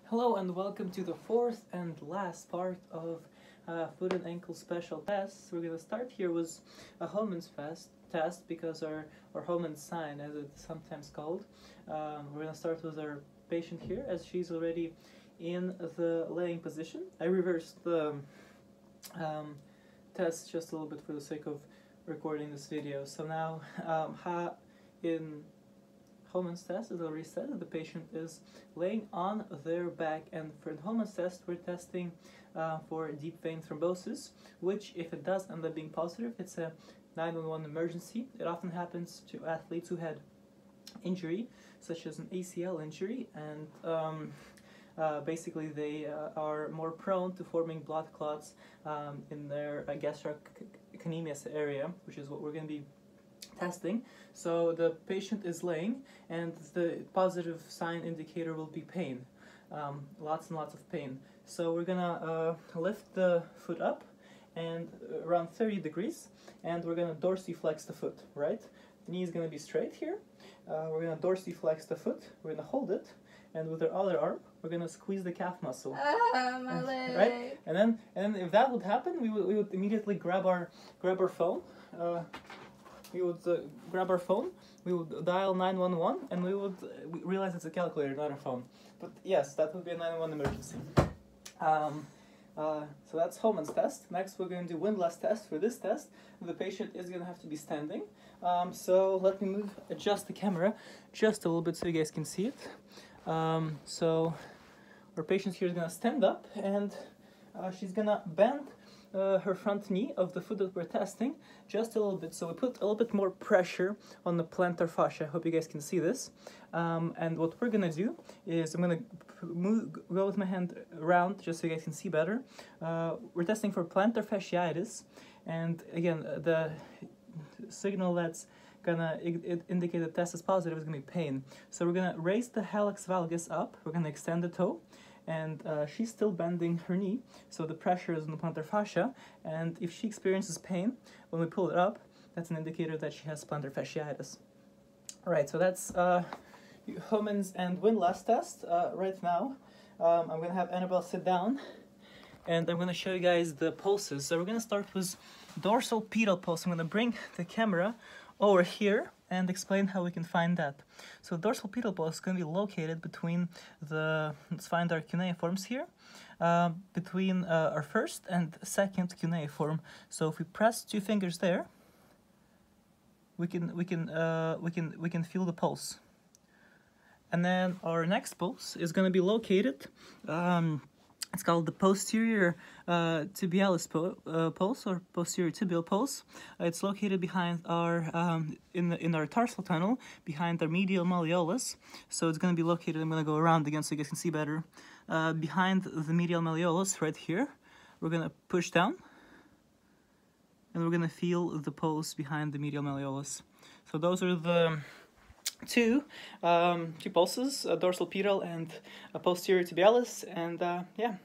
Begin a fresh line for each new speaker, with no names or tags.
Hello and welcome to the fourth and last part of foot and ankle special tests. We're going to start here with a Hohmann's test because our Hohmann's sign, as it's sometimes called. We're going to start with our patient here as she's already in the laying position. I reversed the test just a little bit for the sake of recording this video. So now in Hohmann's test, as I already said, the patient is laying on their back, and for the Hohmann's test we're testing for deep vein thrombosis, which if it does end up being positive, it's a 911 emergency. It often happens to athletes who had injury, such as an ACL injury, and basically they are more prone to forming blood clots in their gastrocnemius area, which is what we're going to be testing. So the patient is laying, and the positive sign indicator will be pain, lots and lots of pain. So we're gonna lift the foot up and around 30 degrees, and we're gonna dorsiflex the foot, right? The knee is gonna be straight here. We're gonna dorsiflex the foot, we're gonna hold it, and with our other arm we're gonna squeeze the calf muscle.
My leg.
Right? And then if that would happen, we would immediately grab our phone. We would grab our phone, we would dial 911, and we realize it's a calculator, not a phone. But yes, that would be a 911 emergency. So that's Hohmann's test. Next we're going to do windlass test. For this test, the patient is going to have to be standing. So let me adjust the camera just a little bit so you guys can see it. So our patient here is going to stand up, and she's going to bend her front knee of the foot that we're testing just a little bit, so we put a little bit more pressure on the plantar fascia. I hope you guys can see this. And what we're gonna do is I'm gonna go with my hand around just so you guys can see better. We're testing for plantar fasciitis, and again the signal that's gonna indicate the test is positive is gonna be pain. So we're gonna raise the hallux valgus up, we're gonna extend the toe, and she's still bending her knee, so the pressure is on the plantar fascia, and if she experiences pain when we pull it up, that's an indicator that she has plantar fasciitis. Alright, so that's Hohmann's and windlass test. Right now, I'm going to have Annabelle sit down, and I'm going to show you guys the pulses. So we're going to start with dorsal pedal pulse. I'm going to bring the camera over here and explain how we can find that. So dorsal pedal pulse is going to be located between let's find our cuneiforms here, between our first and second cuneiform. So if we press two fingers there, we can feel the pulse. And then our next pulse is going to be located, it's called the posterior tibialis pulse, or posterior tibial pulse. It's located behind our in our tarsal tunnel, behind our medial malleolus. So it's going to be located. I'm going to go around again so you guys can see better. Behind the medial malleolus, right here, we're going to push down, and we're going to feel the pulse behind the medial malleolus. So those are the two pulses, dorsal pedal and posterior tibialis, and yeah.